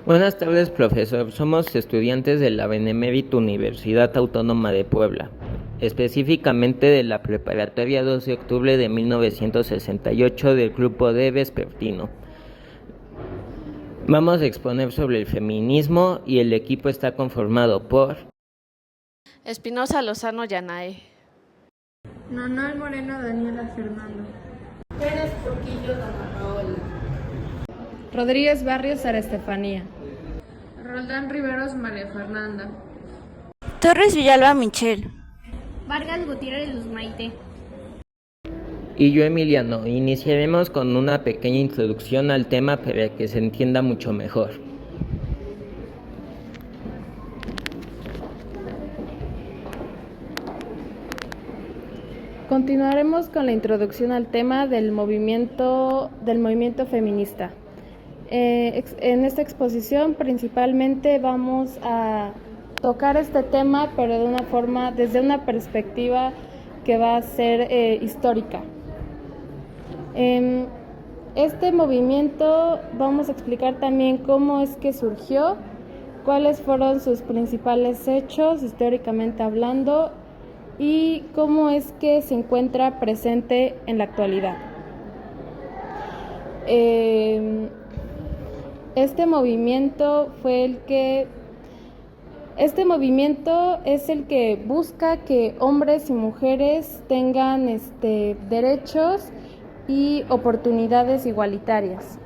Buenas tardes, profesor. Somos estudiantes de la Benemérita Universidad Autónoma de Puebla, específicamente de la Preparatoria 2 de octubre de 1968 del Grupo D Vespertino. Vamos a exponer sobre el feminismo y el equipo está conformado por Espinosa Lozano Yanae, Nonal Moreno Daniela Fernando, Pérez Porquillo Dana Paola, Rodríguez Barrios Sara Estefanía, Roldán Riveros María Fernanda, Torres Villalba Michelle, Vargas Gutiérrez Luz Maite. y yo, Emiliano. Iniciaremos con una pequeña introducción al tema para que se entienda mucho mejor. Continuaremos con la introducción al tema del movimiento feminista. En esta exposición principalmente vamos a tocar este tema, pero desde una perspectiva que va a ser histórica. Este movimiento vamos a explicar también cómo es que surgió, cuáles fueron sus principales hechos históricamente hablando y cómo es que se encuentra presente en la actualidad. Este movimiento es el que busca que hombres y mujeres tengan derechos y oportunidades igualitarias.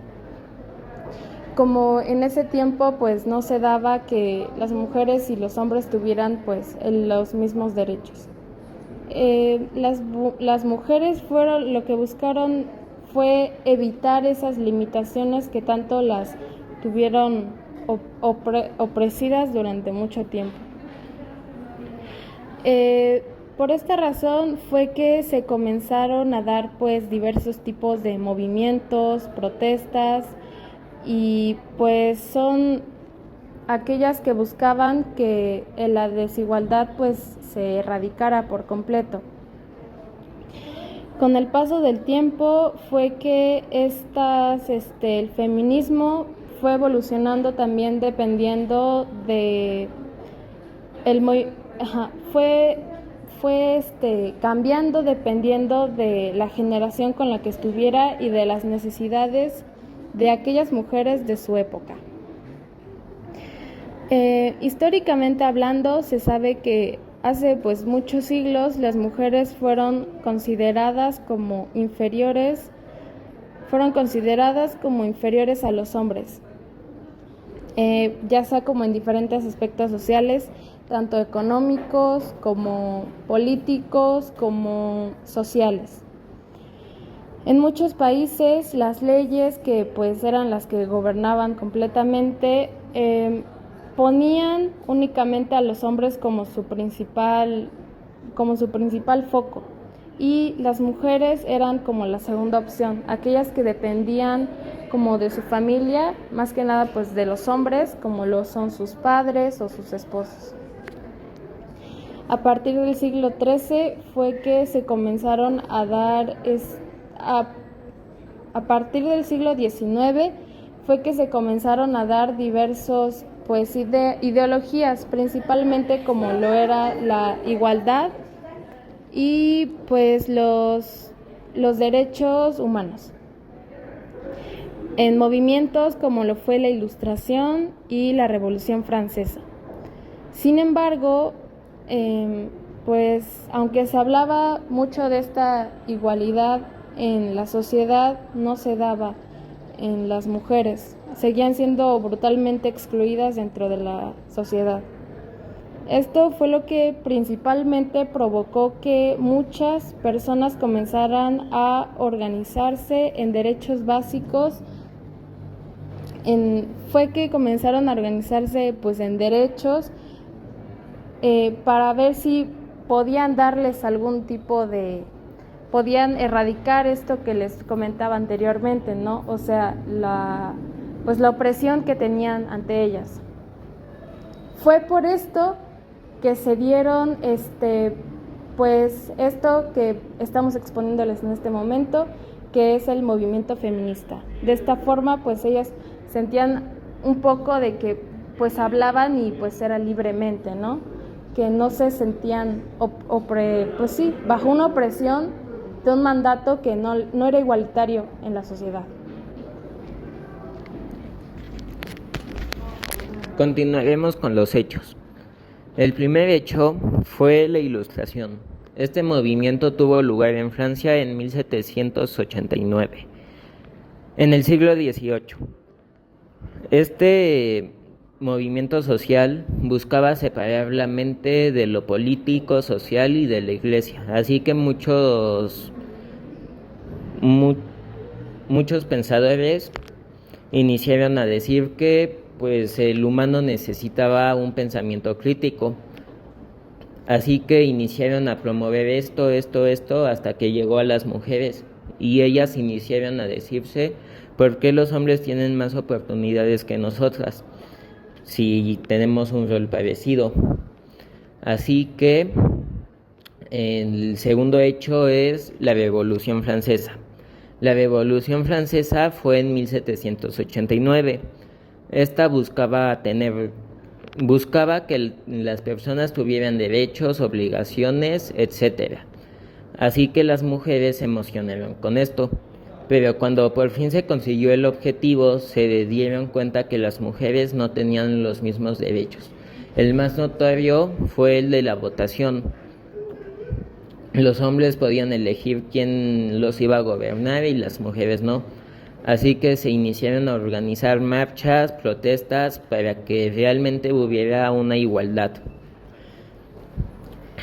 Como en ese tiempo pues no se daba que las mujeres y los hombres tuvieran pues los mismos derechos. Las mujeres lo que buscaron fue evitar esas limitaciones que tanto las tuvieron opresidas durante mucho tiempo. Por esta razón fue que se comenzaron a dar pues diversos tipos de movimientos, protestas, y pues son aquellas que buscaban que la desigualdad pues se erradicara por completo. Con el paso del tiempo fue que el feminismo fue evolucionando también dependiendo de cambiando dependiendo de la generación con la que estuviera y de las necesidades de aquellas mujeres de su época. Históricamente hablando, se sabe que hace pues muchos siglos las mujeres fueron consideradas como inferiores a los hombres, ya sea como en diferentes aspectos sociales, tanto económicos como políticos como sociales. En muchos países las leyes que pues eran las que gobernaban completamente ponían únicamente a los hombres como su principal foco, y las mujeres eran como la segunda opción, aquellas que dependían como de su familia, más que nada pues de los hombres, como lo son sus padres o sus esposos. A partir del siglo XIII fue que se comenzaron a dar a partir del siglo XIX fue que se comenzaron a dar diversos pues ideologías, principalmente como lo era la igualdad y pues los derechos humanos, en movimientos como lo fue la Ilustración y la Revolución Francesa. Sin embargo, pues aunque se hablaba mucho de esta igualdad en la sociedad, no se daba en las mujeres, seguían siendo brutalmente excluidas dentro de la sociedad. Esto fue lo que principalmente provocó que muchas personas comenzaran a organizarse en derechos básicos, fue que comenzaron a organizarse pues en derechos para ver si podían darles algún tipo podían erradicar esto que les comentaba anteriormente, ¿no? O sea, la opresión que tenían ante ellas. Fue por esto que se dieron pues esto que estamos exponiéndoles en este momento, que es el movimiento feminista. De esta forma, pues ellas sentían un poco de que pues hablaban y pues era libremente, ¿no? Que no se sentían pues sí, bajo una opresión de un mandato que no era igualitario en la sociedad. Continuaremos con los hechos. El primer hecho fue la Ilustración. Este movimiento tuvo lugar en Francia en 1789, en el siglo XVIII. Este movimiento social buscaba separar la mente de lo político, social y de la iglesia, así que muchos pensadores iniciaron a decir que pues el humano necesitaba un pensamiento crítico, así que iniciaron a promover esto, hasta que llegó a las mujeres, y ellas iniciaron a decirse: ¿por qué los hombres tienen más oportunidades que nosotras si tenemos un rol parecido? Así que el segundo hecho es la Revolución Francesa. La Revolución Francesa fue en 1789. Esta buscaba que las personas tuvieran derechos, obligaciones, etc. Así que las mujeres se emocionaron con esto. Pero cuando por fin se consiguió el objetivo, se dieron cuenta que las mujeres no tenían los mismos derechos. El más notorio fue el de la votación. Los hombres podían elegir quién los iba a gobernar y las mujeres no. Así que se iniciaron a organizar marchas, protestas, para que realmente hubiera una igualdad.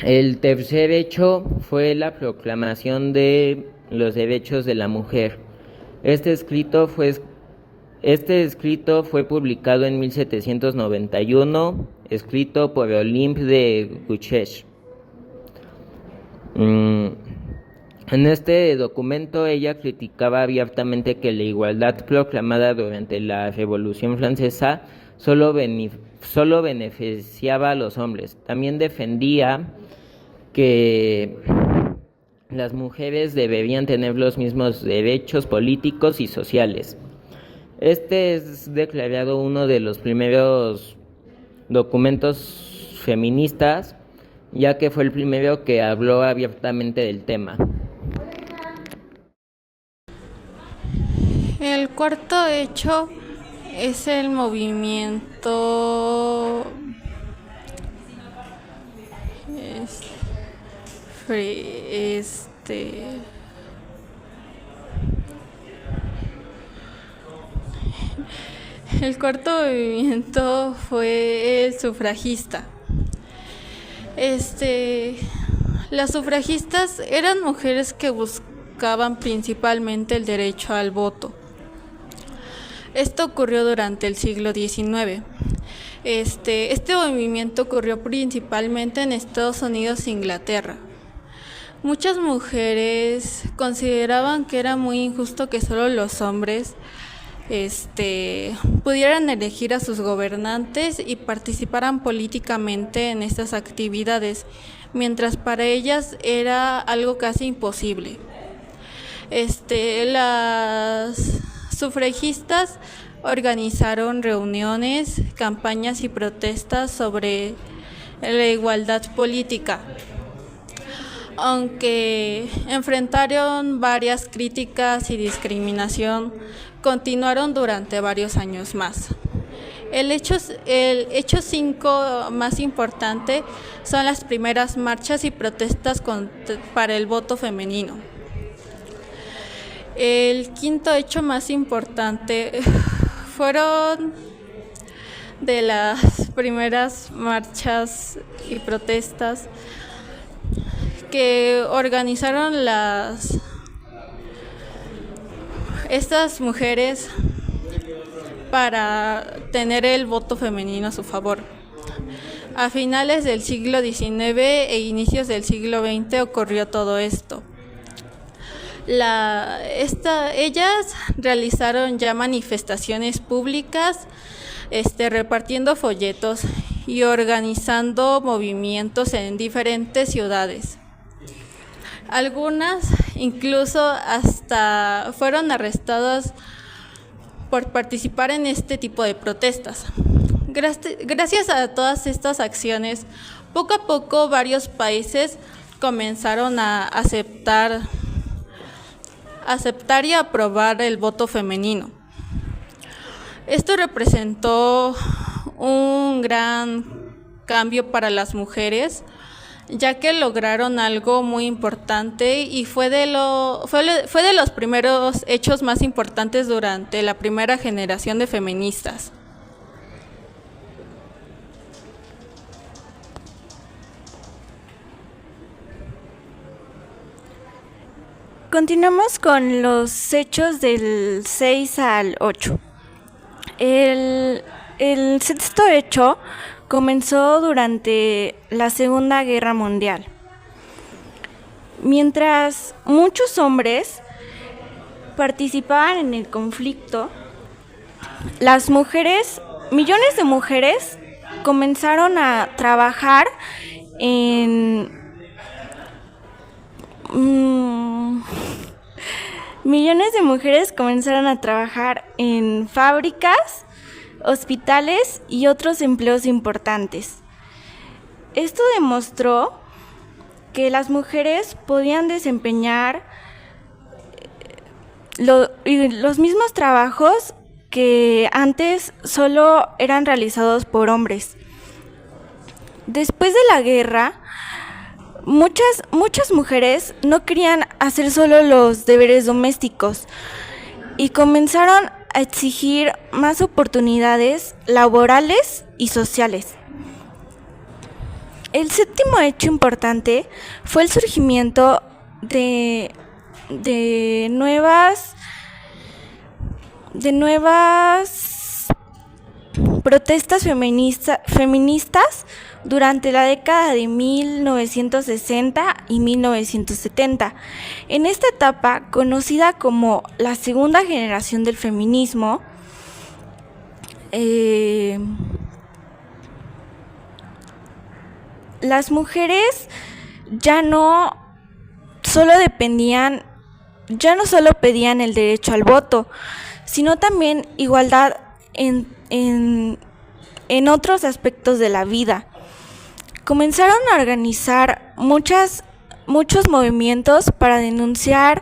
El tercer hecho fue la proclamación de los derechos de la mujer. Este escrito fue publicado en 1791, escrito por Olympe de Gouges. En este documento ella criticaba abiertamente que la igualdad proclamada durante la Revolución Francesa solo beneficiaba a los hombres. También defendía que las mujeres deberían tener los mismos derechos políticos y sociales. Este es declarado uno de los primeros documentos feministas, ya que fue el primero que habló abiertamente del tema. El cuarto hecho es el movimiento el cuarto movimiento fue el sufragista. Las sufragistas eran mujeres que buscaban principalmente el derecho al voto. Esto ocurrió durante el siglo XIX. Este movimiento ocurrió principalmente en Estados Unidos e Inglaterra. Muchas mujeres consideraban que era muy injusto que solo los hombres pudieran elegir a sus gobernantes y participaran políticamente en estas actividades, mientras para ellas era algo casi imposible. Las sufragistas organizaron reuniones, campañas y protestas sobre la igualdad política. Aunque enfrentaron varias críticas y discriminación, continuaron durante varios años más. El hecho 5 más importante son las primeras marchas y protestas para el voto femenino. El quinto hecho más importante fueron de las primeras marchas y protestas que organizaron estas mujeres para tener el voto femenino a su favor. A finales del siglo XIX e inicios del siglo XX ocurrió todo esto. Ellas realizaron ya manifestaciones públicas, repartiendo folletos y organizando movimientos en diferentes ciudades. Algunas incluso hasta fueron arrestadas por participar en este tipo de protestas. Gracias a todas estas acciones, poco a poco varios países comenzaron a aceptar y aprobar el voto femenino. Esto representó un gran cambio para las mujeres, ya que lograron algo muy importante y fue de los primeros hechos más importantes durante la primera generación de feministas. Continuamos con los hechos del 6 al 8. El sexto hecho comenzó durante la Segunda Guerra Mundial. Mientras muchos hombres participaban en el conflicto, millones de mujeres comenzaron a trabajar en fábricas, hospitales y otros empleos importantes. Esto demostró que las mujeres podían desempeñar los mismos trabajos que antes solo eran realizados por hombres. Después de la guerra, muchas mujeres no querían hacer solo los deberes domésticos y comenzaron a exigir más oportunidades laborales y sociales. El séptimo hecho importante fue el surgimiento de nuevas protestas feministas durante la década de 1960 y 1970. En esta etapa, conocida como la segunda generación del feminismo, las mujeres ya no solo pedían el derecho al voto, sino también igualdad en otros aspectos de la vida. Comenzaron a organizar muchos movimientos para denunciar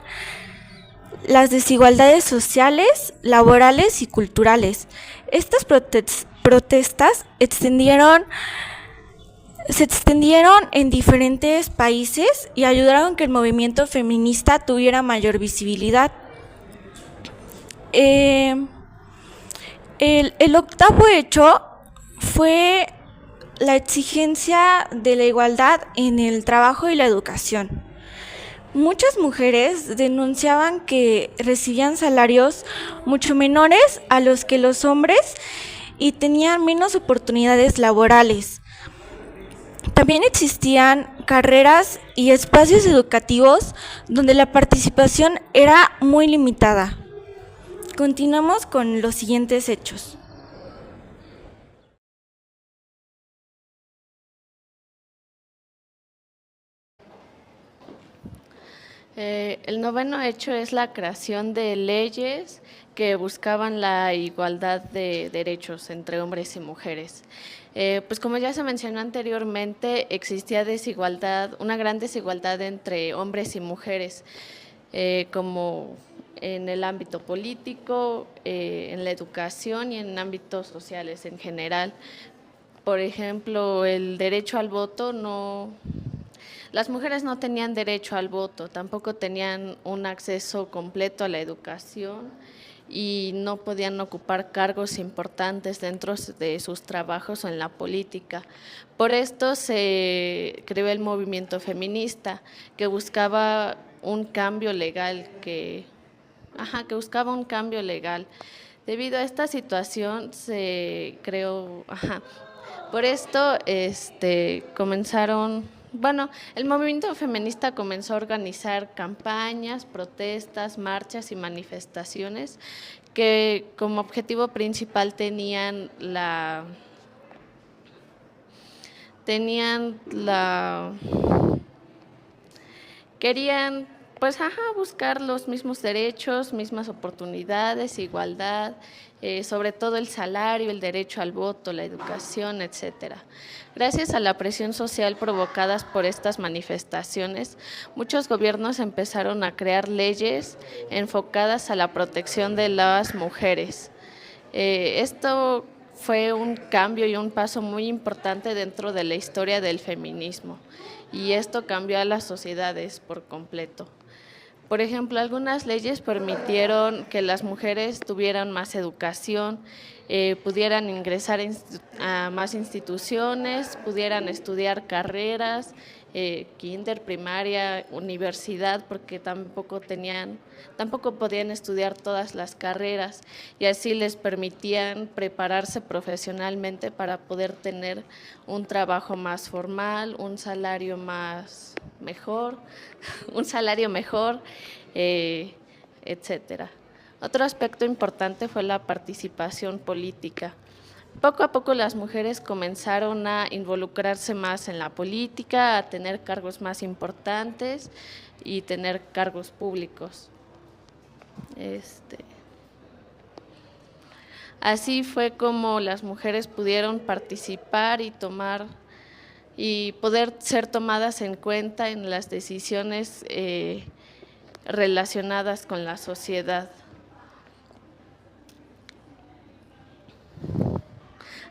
las desigualdades sociales, laborales y culturales. Estas protestas se extendieron en diferentes países y ayudaron a que el movimiento feminista tuviera mayor visibilidad. El octavo hecho fue la exigencia de la igualdad en el trabajo y la educación. Muchas mujeres denunciaban que recibían salarios mucho menores a los que los hombres y tenían menos oportunidades laborales. También existían carreras y espacios educativos donde la participación era muy limitada. Continuamos con los siguientes hechos. El noveno hecho es la creación de leyes que buscaban la igualdad de derechos entre hombres y mujeres. Pues como ya se mencionó anteriormente, existía una gran desigualdad entre hombres y mujeres, como en el ámbito político, en la educación y en ámbitos sociales en general. Por ejemplo, el derecho al voto las mujeres no tenían derecho al voto, tampoco tenían un acceso completo a la educación y no podían ocupar cargos importantes dentro de sus trabajos o en la política. Por esto se creó el movimiento feminista, que buscaba un cambio legal, Debido a esta situación se creó, por esto el movimiento feminista comenzó a organizar campañas, protestas, marchas y manifestaciones que como objetivo principal querían buscar los mismos derechos, mismas oportunidades, igualdad, sobre todo el salario, el derecho al voto, la educación, etcétera. Gracias a la presión social provocadas por estas manifestaciones, muchos gobiernos empezaron a crear leyes enfocadas a la protección de las mujeres. Esto fue un cambio y un paso muy importante dentro de la historia del feminismo, y esto cambió a las sociedades por completo. Por ejemplo, algunas leyes permitieron que las mujeres tuvieran más educación, pudieran ingresar a más instituciones, pudieran estudiar carreras, kinder, primaria, universidad, porque tampoco podían estudiar todas las carreras, y así les permitían prepararse profesionalmente para poder tener un trabajo más formal, un salario mejor, etcétera. Otro aspecto importante fue la participación política. Poco a poco las mujeres comenzaron a involucrarse más en la política, a tener cargos más importantes y tener cargos públicos. Así fue como las mujeres pudieron participar y poder ser tomadas en cuenta en las decisiones relacionadas con la sociedad.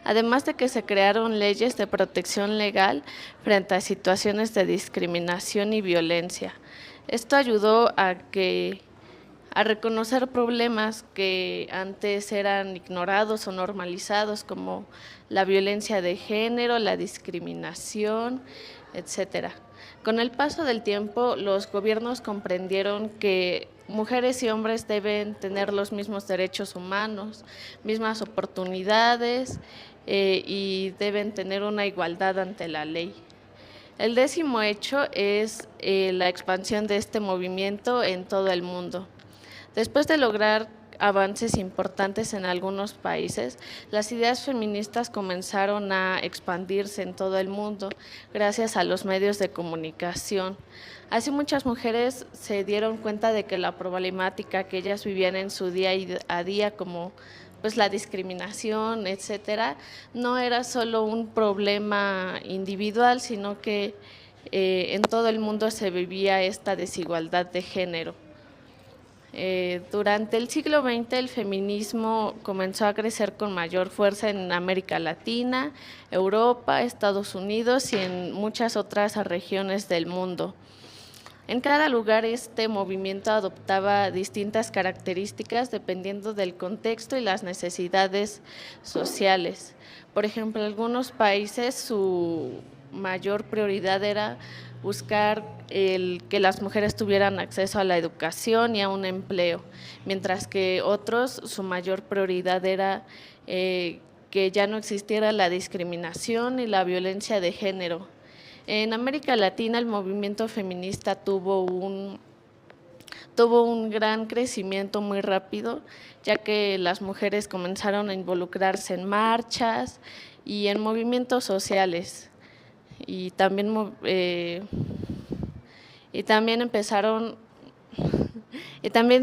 Además de que se crearon leyes de protección legal frente a situaciones de discriminación y violencia. Esto ayudó a reconocer problemas que antes eran ignorados o normalizados, como la violencia de género, la discriminación, etcétera. Con el paso del tiempo, los gobiernos comprendieron que mujeres y hombres deben tener los mismos derechos humanos, mismas oportunidades, y deben tener una igualdad ante la ley. El 10º hecho es la expansión de este movimiento en todo el mundo. Después de lograr avances importantes en algunos países, las ideas feministas comenzaron a expandirse en todo el mundo gracias a los medios de comunicación. Así muchas mujeres se dieron cuenta de que la problemática que ellas vivían en su día a día, como la discriminación, etcétera, no era solo un problema individual, sino que en todo el mundo se vivía esta desigualdad de género. Durante el siglo XX el feminismo comenzó a crecer con mayor fuerza en América Latina, Europa, Estados Unidos y en muchas otras regiones del mundo. En cada lugar este movimiento adoptaba distintas características dependiendo del contexto y las necesidades sociales. Por ejemplo, en algunos países su mayor prioridad era buscar que las mujeres tuvieran acceso a la educación y a un empleo, mientras que otros su mayor prioridad era que ya no existiera la discriminación y la violencia de género. En América Latina el movimiento feminista tuvo un gran crecimiento muy rápido, ya que las mujeres comenzaron a involucrarse en marchas y en movimientos sociales, y también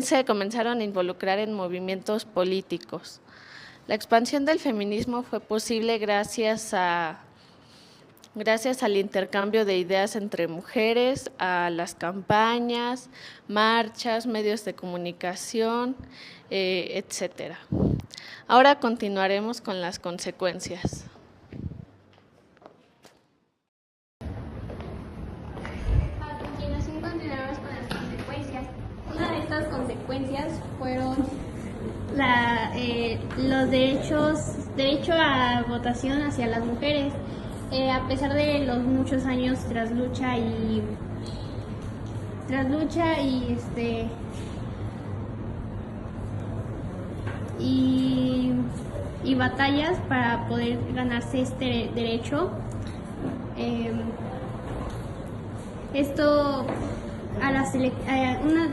se comenzaron a involucrar en movimientos políticos. La expansión del feminismo fue posible gracias al intercambio de ideas entre mujeres, a las campañas, marchas, medios de comunicación, etcétera. Ahora continuaremos con las consecuencias. A continuación continuaremos con las consecuencias. Una de estas consecuencias fueron derecho a votación hacia las mujeres. A pesar de los muchos años tras lucha y batallas para poder ganarse este derecho,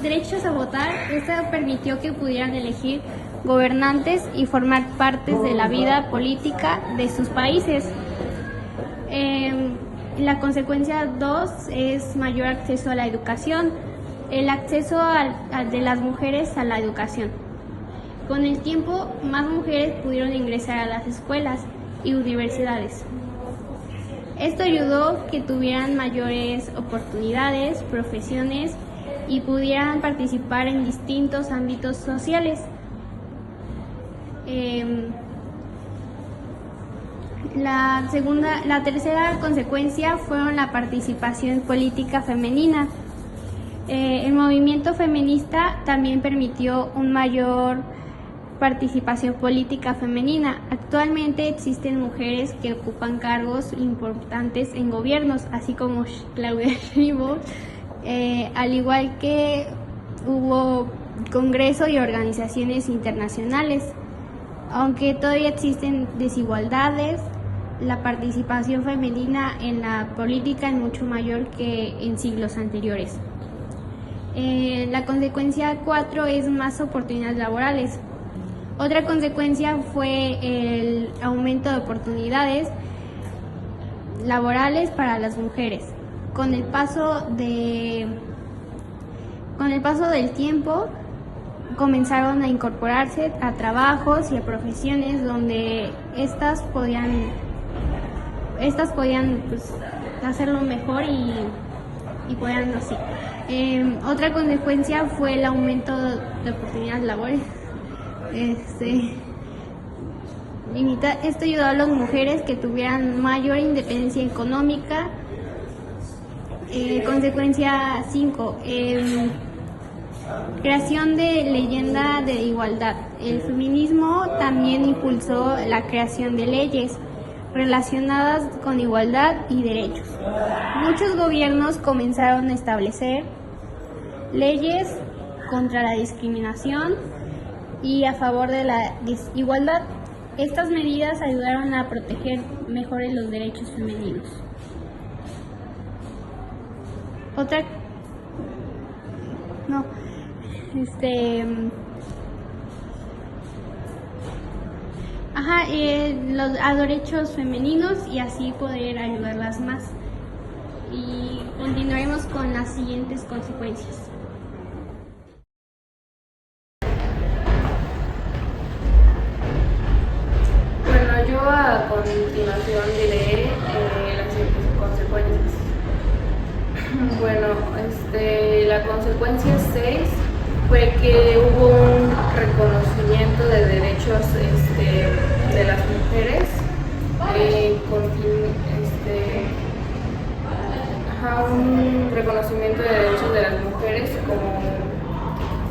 derechos a votar, esto permitió que pudieran elegir gobernantes y formar partes de la vida política de sus países. La consecuencia 2 es mayor acceso a la educación. el acceso de las mujeres a la educación. Con el tiempo, más mujeres pudieron ingresar a las escuelas y universidades. Esto ayudó que tuvieran mayores oportunidades, profesiones y pudieran participar en distintos ámbitos sociales. La tercera consecuencia fueron la participación política femenina. El movimiento feminista también permitió una mayor participación política femenina. Actualmente existen mujeres que ocupan cargos importantes en gobiernos, así como Claudia Sheinbaum, al igual que hubo congreso y organizaciones internacionales. Aunque todavía existen desigualdades, la participación femenina en la política es mucho mayor que en siglos anteriores. La consecuencia 4 es más oportunidades laborales. Otra consecuencia fue el aumento de oportunidades laborales para las mujeres. Con el paso del tiempo, comenzaron a incorporarse a trabajos y a profesiones donde estas podían pues, hacerlo mejor y podían así. Otra consecuencia fue el aumento de oportunidades laborales. Esto ayudó a las mujeres que tuvieran mayor independencia económica. Consecuencia 5. Creación de leyenda de igualdad. El feminismo también impulsó la creación de leyes relacionadas con igualdad y derechos. Muchos gobiernos comenzaron a establecer leyes contra la discriminación y a favor de la igualdad. Estas medidas ayudaron a proteger mejor los derechos femeninos. A derechos femeninos y así poder ayudarlas más. Y continuaremos con las siguientes consecuencias. Bueno, yo a continuación diré las siguientes consecuencias. Bueno, la consecuencia 6 fue que hubo un reconocimiento de derechos de las mujeres, un reconocimiento de derechos de las mujeres como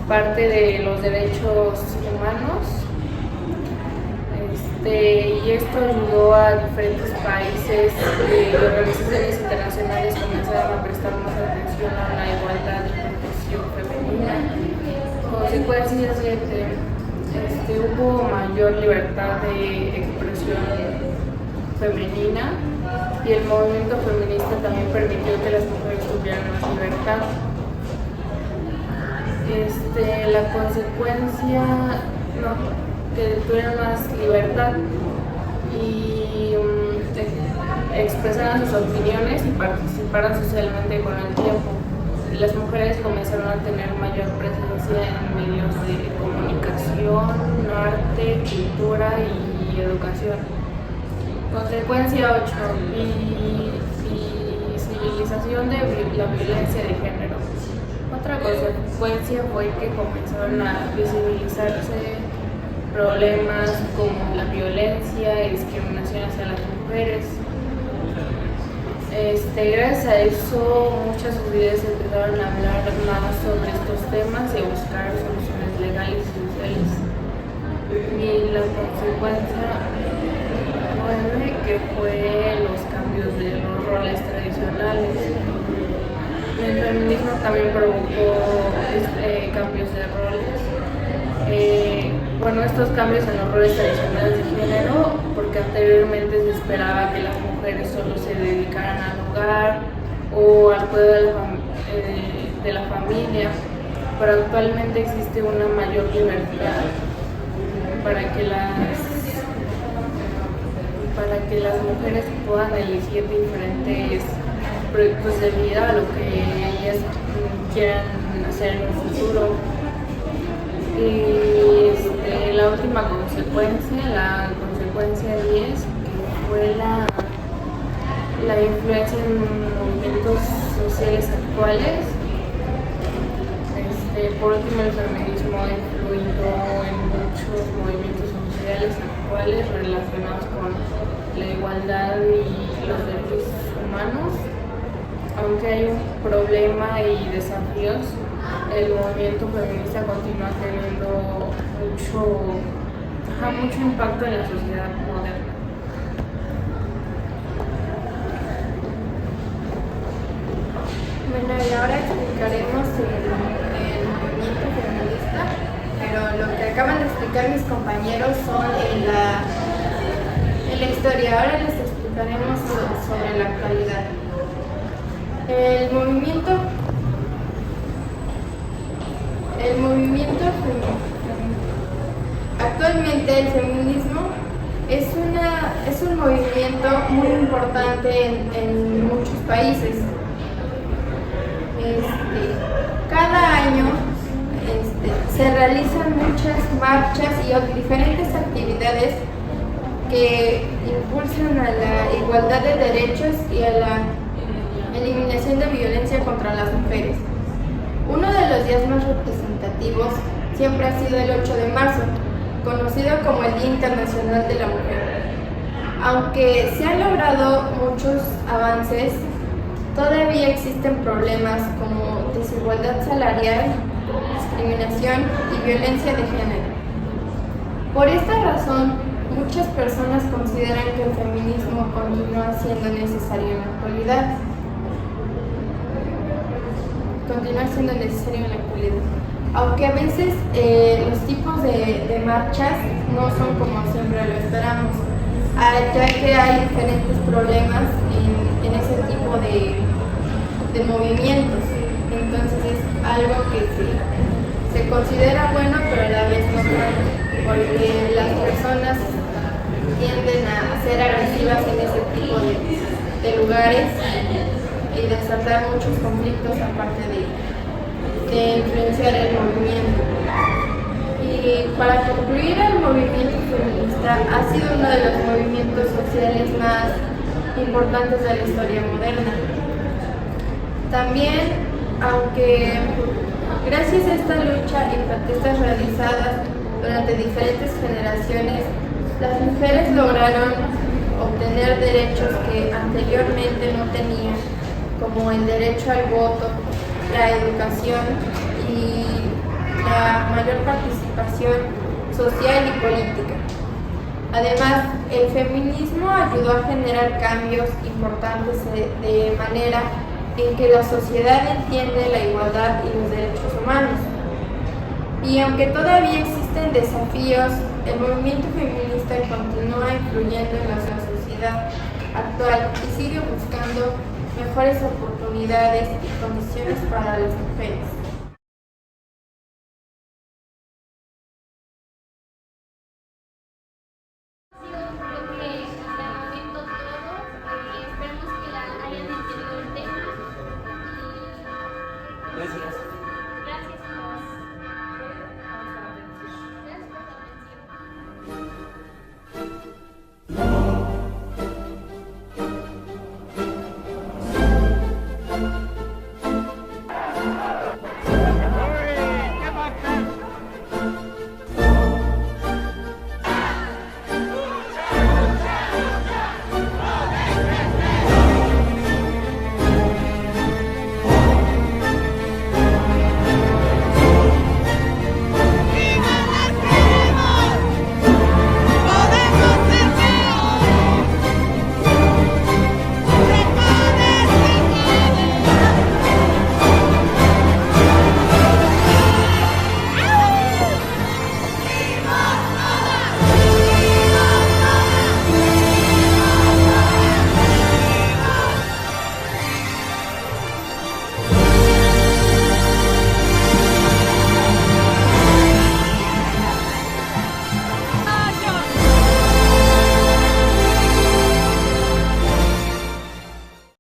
parte de los derechos humanos. Y esto ayudó a diferentes países y organizaciones internacionales comenzaron a prestar más atención a la igualdad y protección femenina. Consecuencias hubo mayor libertad de expresión femenina y el movimiento feminista también permitió que las mujeres tuvieran más libertad. La consecuencia, que tuvieran más libertad y expresaran sus opiniones y participaran socialmente con el tiempo. Las mujeres comenzaron a tener mayor presencia en medios de comunicación, arte, cultura y educación. Consecuencia 8. Visibilización de la violencia de género. Otra consecuencia fue que comenzaron a visibilizarse problemas como la violencia y discriminación hacia las mujeres. Gracias a eso, muchas sociedades empezaron a hablar más sobre estos temas y a buscar soluciones legales y sociales. Y la consecuencia 9, que fue los cambios de los roles tradicionales. El feminismo también provocó cambios de roles. Estos cambios en los roles tradicionales de género, porque anteriormente se esperaba que las mujeres solo se dedicaran al hogar o al cuidado de la familia, pero actualmente existe una mayor libertad para que las mujeres puedan elegir diferentes proyectos de vida, a lo que ellas quieran hacer en un futuro. Y la última consecuencia, la consecuencia 10, que fue la influencia en movimientos sociales actuales. Por último, el feminismo ha influido en muchos movimientos sociales actuales relacionados con la igualdad y los derechos humanos. Aunque hay un problema y desafíos, el movimiento feminista continúa teniendo mucho impacto en la sociedad moderna. Bueno, y ahora explicaremos el movimiento feminista, pero lo que acaban de explicar mis compañeros son en la historia. Ahora les explicaremos sobre la actualidad. Actualmente el feminismo es un movimiento muy importante en muchos países. Cada año se realizan muchas marchas y diferentes actividades que impulsan a la igualdad de derechos y a la eliminación de violencia contra las mujeres. Uno de los días más representativos siempre ha sido el 8 de marzo, conocido como el Día Internacional de la Mujer. Aunque se han logrado muchos avances, todavía existen problemas como desigualdad salarial, discriminación y violencia de género. Por esta razón, muchas personas consideran que el feminismo continúa siendo necesario en la actualidad. Aunque a veces los tipos de marchas no son como siempre lo esperamos, ya que hay diferentes problemas en ese tipo de movimientos. Entonces es algo que se considera bueno, pero a la vez no tanto, porque las personas tienden a ser agresivas en ese tipo de lugares y desatar muchos conflictos aparte de influenciar el movimiento. Y para concluir, el movimiento feminista ha sido uno de los movimientos sociales más importantes de la historia moderna. También, aunque gracias a esta lucha y protestas realizadas durante diferentes generaciones, las mujeres lograron obtener derechos que anteriormente no tenían, como el derecho al voto, la educación y la mayor participación social y política. Además, el feminismo ayudó a generar cambios importantes de manera en que la sociedad entiende la igualdad y los derechos humanos. Y aunque todavía existen desafíos, el movimiento feminista continúa influyendo en la sociedad actual y sigue buscando mejores oportunidades y condiciones para las mujeres.